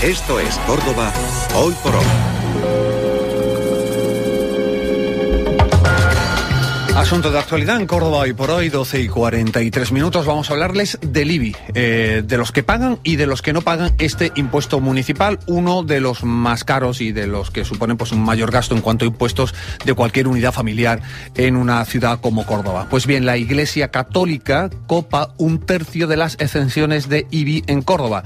Esto es Córdoba hoy por hoy. Asunto de actualidad en Córdoba hoy por hoy, 12:43. Vamos a hablarles del IBI, de los que pagan y de los que no pagan este impuesto municipal, uno de los más caros y de los que suponen pues un mayor gasto en cuanto a impuestos de cualquier unidad familiar en una ciudad como Córdoba. Pues bien, la Iglesia Católica copa 1/3 de las exenciones de IBI en Córdoba.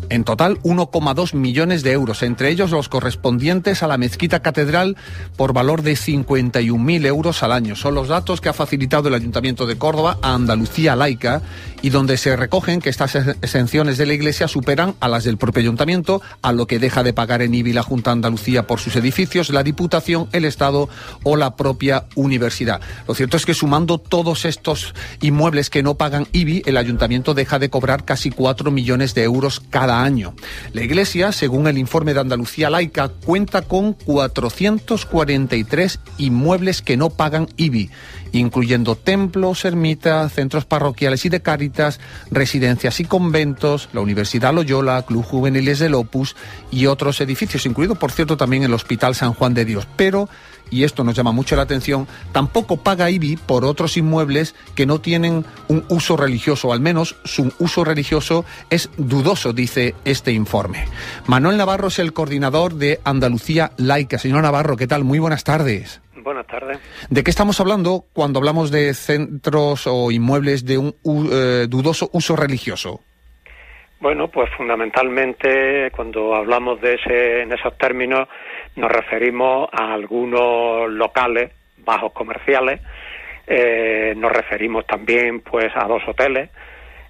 En total, 1,2 millones de euros, entre ellos los correspondientes a la Mezquita Catedral por valor de 51.000 euros al año. Son los datos que ha facilitado el Ayuntamiento de Córdoba a Andalucía Laica y donde se recogen que estas exenciones de la Iglesia superan a las del propio Ayuntamiento, a lo que deja de pagar en IBI la Junta de Andalucía por sus edificios, la Diputación, el Estado o la propia universidad. Lo cierto es que sumando todos estos inmuebles que no pagan IBI, el Ayuntamiento deja de cobrar casi 4 millones de euros cada año. La Iglesia, según el informe de Andalucía Laica, cuenta con 443 inmuebles que no pagan IBI, incluyendo templos, ermitas, centros parroquiales y de Cáritas, residencias y conventos, la Universidad Loyola, Club Juveniles del Opus y otros edificios, incluido, por cierto, también el Hospital San Juan de Dios. Pero, y esto nos llama mucho la atención, tampoco paga IBI por otros inmuebles que no tienen un uso religioso, o al menos su uso religioso es dudoso, dice este informe. Manuel Navarro es el coordinador de Andalucía Laica. Señor Navarro, ¿qué tal? Muy buenas tardes. Buenas tardes. ¿De qué estamos hablando cuando hablamos de centros o inmuebles de un dudoso uso religioso? Bueno, pues fundamentalmente cuando hablamos en esos términos nos referimos a algunos locales bajos comerciales, nos referimos también pues a 2 hoteles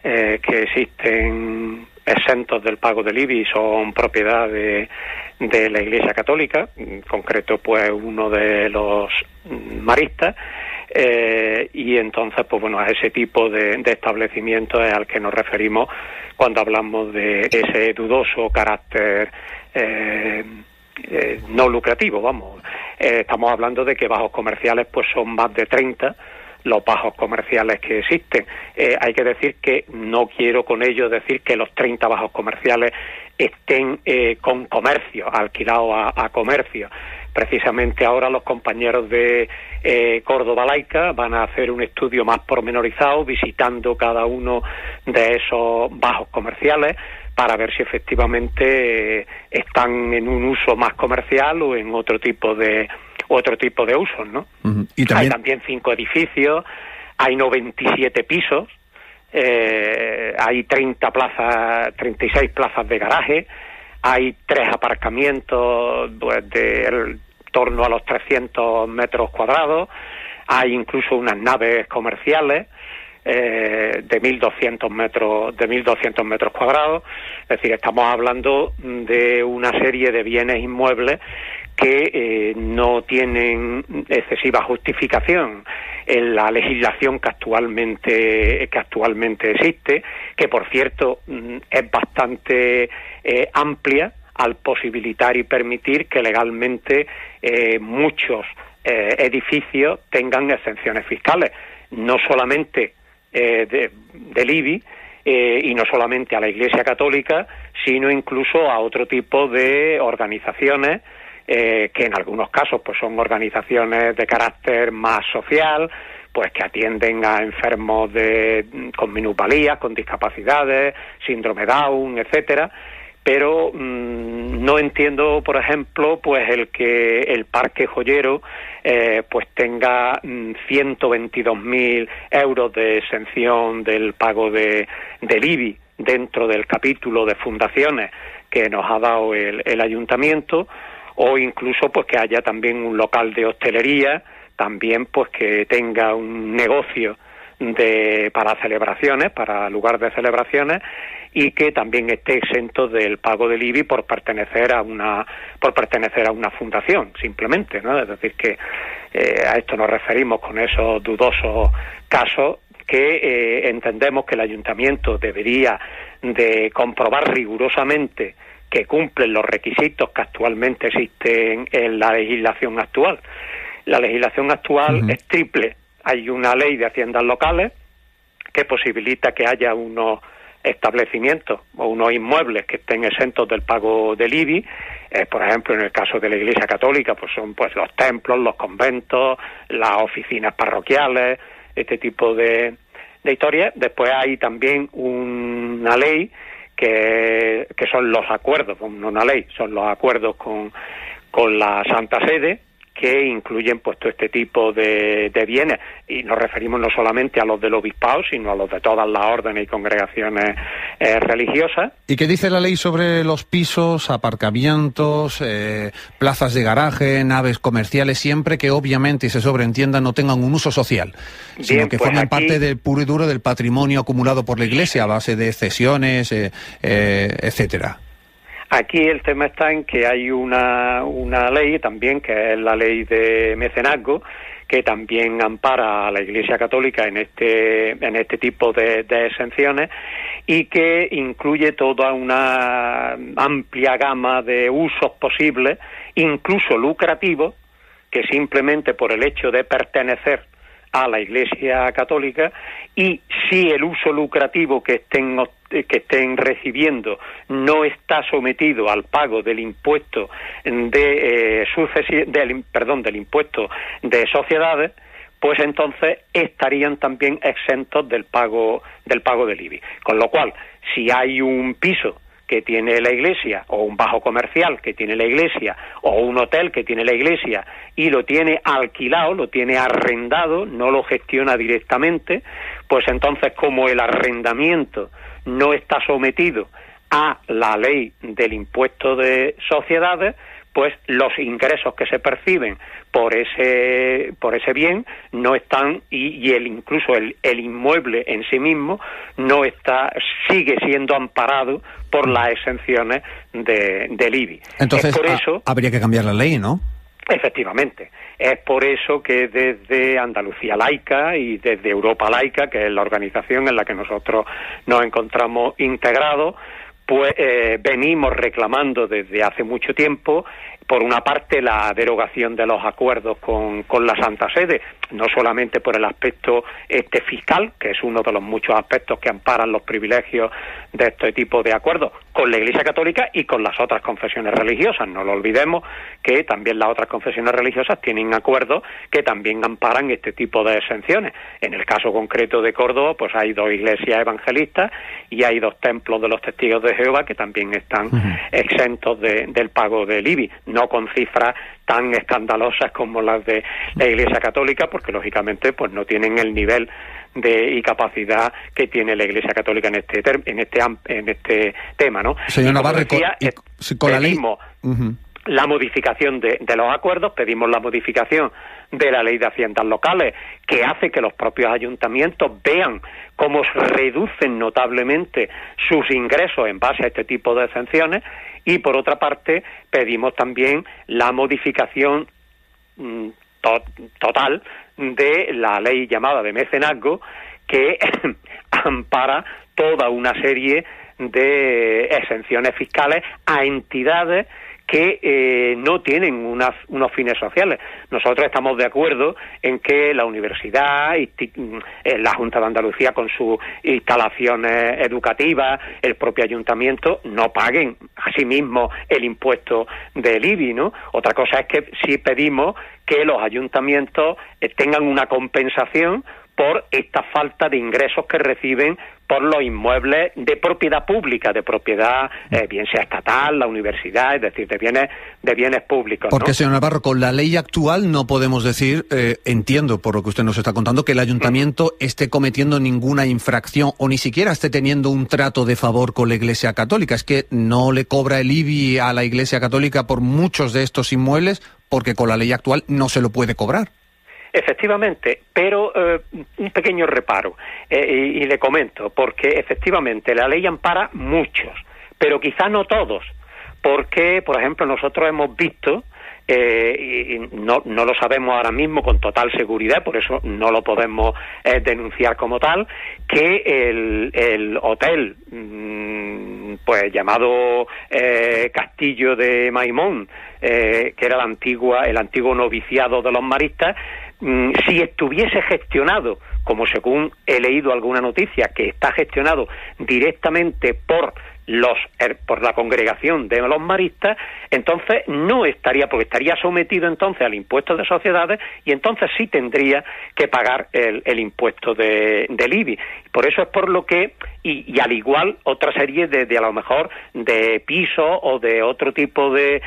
que existen exentos del pago del IBI, son propiedad de la Iglesia Católica, en concreto pues uno de los maristas, y entonces pues bueno, a ese tipo de establecimientos es al que nos referimos cuando hablamos de ese dudoso carácter no lucrativo, vamos. Estamos hablando de que bajos comerciales pues son más de 30 los bajos comerciales que existen. Hay que decir que no quiero con ello decir que los 30 bajos comerciales estén con comercio, alquilados a comercio. Precisamente ahora los compañeros de Córdoba Laica van a hacer un estudio más pormenorizado visitando cada uno de esos bajos comerciales para ver si efectivamente están en un uso más comercial o en otro tipo de usos, ¿no? Uh-huh. ¿Y también? Hay también 5 edificios, hay 97 pisos, hay 36 plazas de garaje, hay 3 aparcamientos pues, de torno a los 300 metros cuadrados, hay incluso unas naves comerciales de 1.200 metros cuadrados. Es decir, estamos hablando de una serie de bienes inmuebles que no tienen excesiva justificación en la legislación que actualmente existe, que por cierto es bastante amplia al posibilitar y permitir que legalmente muchos edificios tengan exenciones fiscales, no solamente del IBI, y no solamente a la Iglesia Católica, sino incluso a otro tipo de organizaciones que en algunos casos pues son organizaciones de carácter más social, pues que atienden a enfermos con minusvalías, con discapacidades, síndrome Down, etcétera. Pero no entiendo, por ejemplo, pues el que el Parque Joyero pues tenga 122.000 euros de exención del pago del IBI dentro del capítulo de fundaciones que nos ha dado el Ayuntamiento, o incluso pues que haya también un local de hostelería, también pues que tenga un negocio para celebraciones, para lugar de celebraciones, y que también esté exento del pago del IBI por pertenecer a una fundación, simplemente, ¿no? Es decir, que a esto nos referimos con esos dudosos casos que entendemos que el Ayuntamiento debería de comprobar rigurosamente que cumplen los requisitos que actualmente existen en la legislación actual. La legislación actual es triple. Hay una ley de haciendas locales que posibilita que haya unos establecimientos o unos inmuebles que estén exentos del pago del IBI. Por ejemplo, en el caso de la Iglesia Católica, pues son pues los templos, los conventos, las oficinas parroquiales, este tipo de historias. Después hay también una ley que son los acuerdos, no una ley, son los acuerdos con la Santa Sede, que incluyen pues todo este tipo de bienes, y nos referimos no solamente a los del obispado, sino a los de todas las órdenes y congregaciones religiosas. ¿Y qué dice la ley sobre los pisos, aparcamientos, plazas de garaje, naves comerciales, siempre que obviamente, y se sobreentienda, no tengan un uso social, sino Bien, que pues formen aquí, parte del puro y duro del patrimonio acumulado por la Iglesia a base de cesiones, etcétera? Aquí el tema está en que hay una ley también, que es la ley de mecenazgo, que también ampara a la Iglesia Católica en este tipo de exenciones, y que incluye toda una amplia gama de usos posibles, incluso lucrativos, que simplemente por el hecho de pertenecer a la Iglesia Católica, y si el uso lucrativo que estén recibiendo no está sometido al pago del impuesto del impuesto de sociedades, pues entonces estarían también exentos del pago del IBI. Con lo cual, si hay un piso que tiene la Iglesia, o un bajo comercial que tiene la Iglesia, o un hotel que tiene la Iglesia, y lo tiene alquilado, lo tiene arrendado, no lo gestiona directamente, pues entonces, como el arrendamiento no está sometido a la ley del impuesto de sociedades, pues los ingresos que se perciben por ese bien no están, y incluso el inmueble en sí mismo sigue siendo amparado por las exenciones del IBI. Entonces, por eso, habría que cambiar la ley, ¿no? Efectivamente. Es por eso que desde Andalucía Laica y desde Europa Laica, que es la organización en la que nosotros nos encontramos integrados, pues venimos reclamando desde hace mucho tiempo, por una parte, la derogación de los acuerdos con la Santa Sede, no solamente por el aspecto fiscal, que es uno de los muchos aspectos que amparan los privilegios de este tipo de acuerdos, con la Iglesia Católica y con las otras confesiones religiosas. No lo olvidemos que también las otras confesiones religiosas tienen acuerdos que también amparan este tipo de exenciones. En el caso concreto de Córdoba, pues hay 2 iglesias evangelistas y hay 2 templos de los Testigos de Jehová que también están exentos del pago del IBI, no con cifras tan escandalosas como las de la Iglesia Católica, porque lógicamente pues no tienen el nivel y capacidad que tiene la Iglesia Católica en este tema, ¿no? Señor Navarre, con la ley, la modificación de los acuerdos, pedimos la modificación de la Ley de Haciendas Locales, que hace que los propios ayuntamientos vean cómo se reducen notablemente sus ingresos en base a este tipo de exenciones, y por otra parte pedimos también la modificación total de la ley llamada de mecenazgo, que ampara toda una serie de exenciones fiscales a entidades que no tienen unos fines sociales.Nosotros estamos de acuerdo en que la universidad, la Junta de Andalucía con sus instalaciones educativas, el propio ayuntamiento, no paguen a sí mismos el impuesto del IBI, ¿no? Otra cosa es que sí pedimos que los ayuntamientos tengan una compensación por esta falta de ingresos que reciben por los inmuebles de propiedad pública, de propiedad bien sea estatal, la universidad, es decir, de bienes públicos, ¿no? Porque, señor Navarro, con la ley actual no podemos decir, entiendo por lo que usted nos está contando, que el ayuntamiento esté cometiendo ninguna infracción o ni siquiera esté teniendo un trato de favor con la Iglesia Católica. Es que no le cobra el IBI a la Iglesia Católica por muchos de estos inmuebles porque con la ley actual no se lo puede cobrar. Efectivamente, pero un pequeño reparo, y le comento, porque efectivamente la ley ampara muchos, pero quizá no todos, porque, por ejemplo, nosotros hemos visto, y no lo sabemos ahora mismo con total seguridad, por eso no lo podemos denunciar como tal, que el hotel pues llamado Castillo de Maimón, que era el antiguo noviciado de los maristas, si estuviese gestionado, como según he leído alguna noticia, que está gestionado directamente por la congregación de los maristas, entonces no estaría, porque estaría sometido entonces al impuesto de sociedades y entonces sí tendría que pagar el impuesto del IBI. Por eso es por lo que, y al igual otra serie de a lo mejor de pisos o de otro tipo de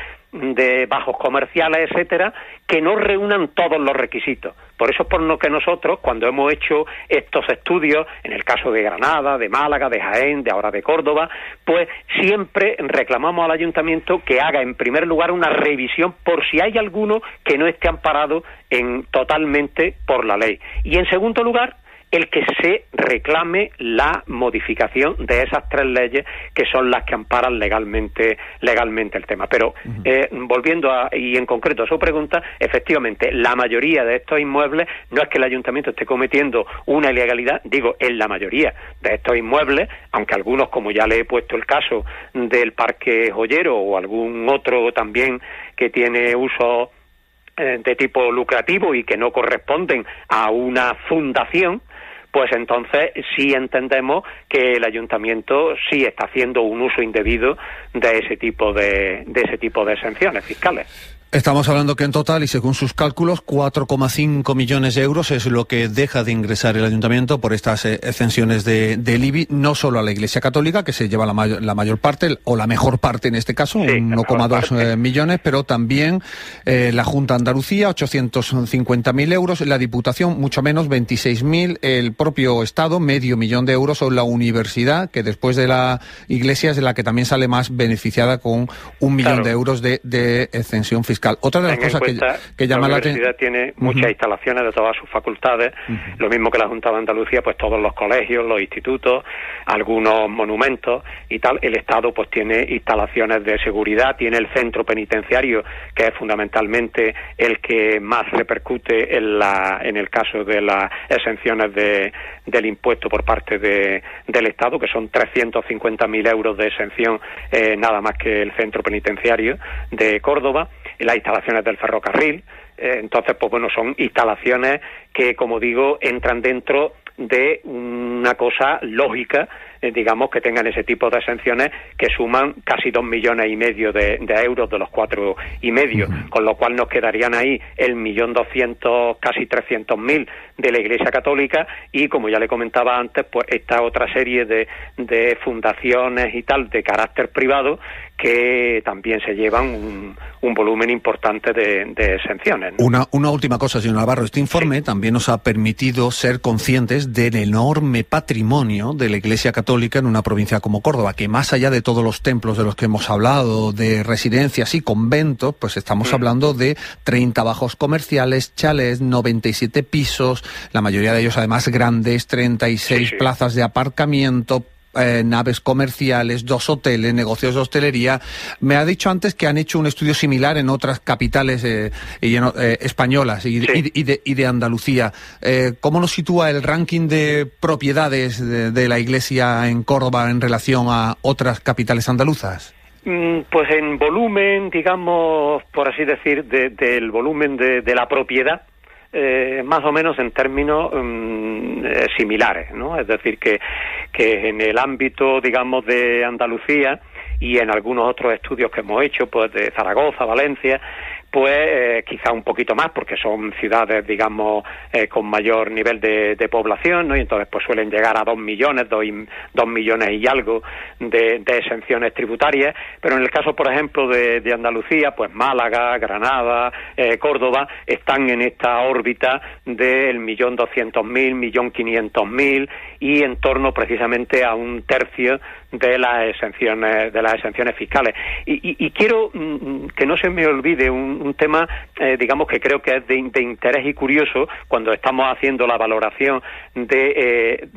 bajos comerciales, etcétera, que no reúnan todos los requisitos. Por eso es por lo que nosotros, cuando hemos hecho estos estudios, en el caso de Granada, de Málaga, de Jaén, de ahora de Córdoba, pues siempre reclamamos al ayuntamiento que haga en primer lugar una revisión por si hay alguno que no esté amparado totalmente por la ley. Y en segundo lugar, el que se reclame la modificación de esas 3 leyes que son las que amparan legalmente el tema. Pero volviendo y en concreto a su pregunta, efectivamente, la mayoría de estos inmuebles, no es que el ayuntamiento esté cometiendo una ilegalidad, digo, en la mayoría de estos inmuebles, aunque algunos, como ya le he puesto el caso del Parque Joyero o algún otro también que tiene uso de tipo lucrativo y que no corresponden a una fundación, pues entonces sí entendemos que el ayuntamiento sí está haciendo un uso indebido de ese tipo de exenciones fiscales. Estamos hablando que en total, y según sus cálculos, 4,5 millones de euros es lo que deja de ingresar el ayuntamiento por estas exenciones del IBI, no solo a la Iglesia Católica, que se lleva la mayor parte, o la mejor parte en este caso, sí, 1,2 millones, pero también la Junta de Andalucía, 850.000 euros, la Diputación, mucho menos, 26.000, el propio Estado, medio millón de euros, o la Universidad, que después de la Iglesia es la que también sale más beneficiada con 1 millón de euros de exención fiscal. Otra de las cosas que llama la atención... La universidad tiene muchas instalaciones de todas sus facultades, lo mismo que la Junta de Andalucía, pues todos los colegios, los institutos, algunos monumentos y tal. El Estado pues tiene instalaciones de seguridad, tiene el centro penitenciario, que es fundamentalmente el que más repercute en el caso de las exenciones del impuesto por parte del Estado, que son 350.000 euros de exención, nada más que el centro penitenciario de Córdoba, las instalaciones del ferrocarril. Entonces, pues bueno, son instalaciones que, como digo, entran dentro de una cosa lógica, digamos, que tengan ese tipo de exenciones que suman casi 2,5 millones de euros de los 4,5, con lo cual nos quedarían ahí 1.200.000, casi 300.000 de la Iglesia Católica, y como ya le comentaba antes, pues esta otra serie de fundaciones y tal de carácter privado que también se llevan un volumen importante de exenciones, ¿no? Una última cosa, señor Navarro. Este informe también nos ha permitido ser conscientes del enorme patrimonio de la Iglesia Católica en una provincia como Córdoba, que más allá de todos los templos de los que hemos hablado, de residencias y conventos, pues estamos hablando de 30 bajos comerciales, chalés, 97 pisos, la mayoría de ellos además grandes, 36 plazas de aparcamiento, naves comerciales, 2 hoteles, negocios de hostelería. Me ha dicho antes que han hecho un estudio similar en otras capitales españolas y de Andalucía. ¿Cómo nos sitúa el ranking de propiedades de la Iglesia en Córdoba en relación a otras capitales andaluzas? Pues en volumen, digamos, por así decir, del volumen de la propiedad, más o menos en términos similares, ¿no? Es decir, que en el ámbito, digamos, de Andalucía y en algunos otros estudios que hemos hecho, pues de Zaragoza, Valencia, pues quizá un poquito más, porque son ciudades, digamos, con mayor nivel de población, ¿no? Y entonces pues suelen llegar a 2 millones y algo de exenciones tributarias. Pero en el caso, por ejemplo, de Andalucía, pues Málaga, Granada, Córdoba, están en esta órbita del 1.200.000, 1.500.000 y en torno precisamente a 1/3 de las exenciones fiscales. Y quiero que no se me olvide un tema, digamos, que creo que es de interés y curioso cuando estamos haciendo la valoración de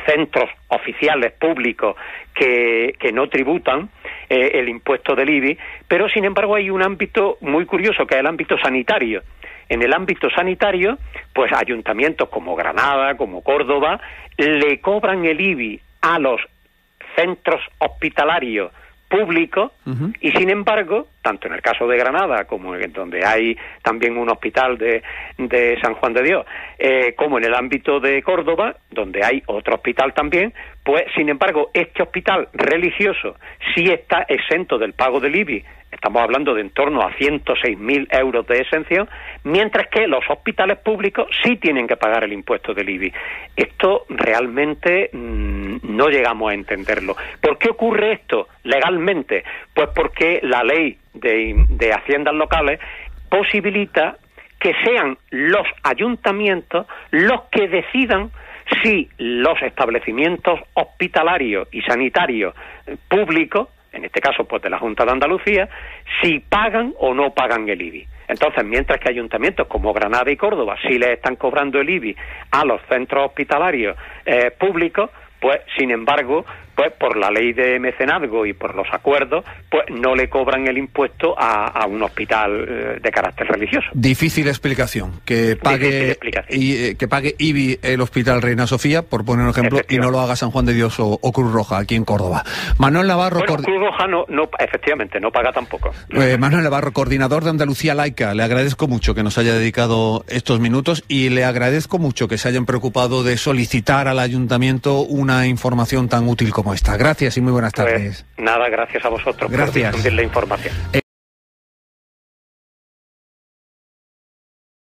centros oficiales públicos que no tributan el impuesto del IBI, pero sin embargo hay un ámbito muy curioso que es el ámbito sanitario. En el ámbito sanitario, pues ayuntamientos como Granada, como Córdoba, le cobran el IBI a los centros hospitalarios públicos, y sin embargo, tanto en el caso de Granada como en donde hay también un hospital de San Juan de Dios, como en el ámbito de Córdoba, donde hay otro hospital también, pues sin embargo este hospital religioso sí está exento del pago del IBI. Estamos hablando de en torno a 106.000 euros de exención, mientras que los hospitales públicos sí tienen que pagar el impuesto del IBI. Esto realmente no llegamos a entenderlo. ¿Por qué ocurre esto legalmente? Pues porque la ley de haciendas locales posibilita que sean los ayuntamientos los que decidan si los establecimientos hospitalarios y sanitarios públicos, en este caso pues de la Junta de Andalucía, si pagan o no pagan el IBI. Entonces, mientras que ayuntamientos como Granada y Córdoba sí le están cobrando el IBI a los centros hospitalarios públicos, pues sin embargo, pues por la ley de mecenazgo y por los acuerdos, pues no le cobran el impuesto a un hospital de carácter religioso. Difícil explicación. Que pague IBI el Hospital Reina Sofía, por poner un ejemplo, y no lo haga San Juan de Dios o Cruz Roja, aquí en Córdoba. Manuel Navarro... Bueno, Cruz Roja no, efectivamente, no paga tampoco. Manuel Navarro, coordinador de Andalucía Laica, le agradezco mucho que nos haya dedicado estos minutos y le agradezco mucho que se hayan preocupado de solicitar al ayuntamiento una información tan útil como esta. Gracias y muy buenas tardes. Nada, gracias a vosotros por difundir la información.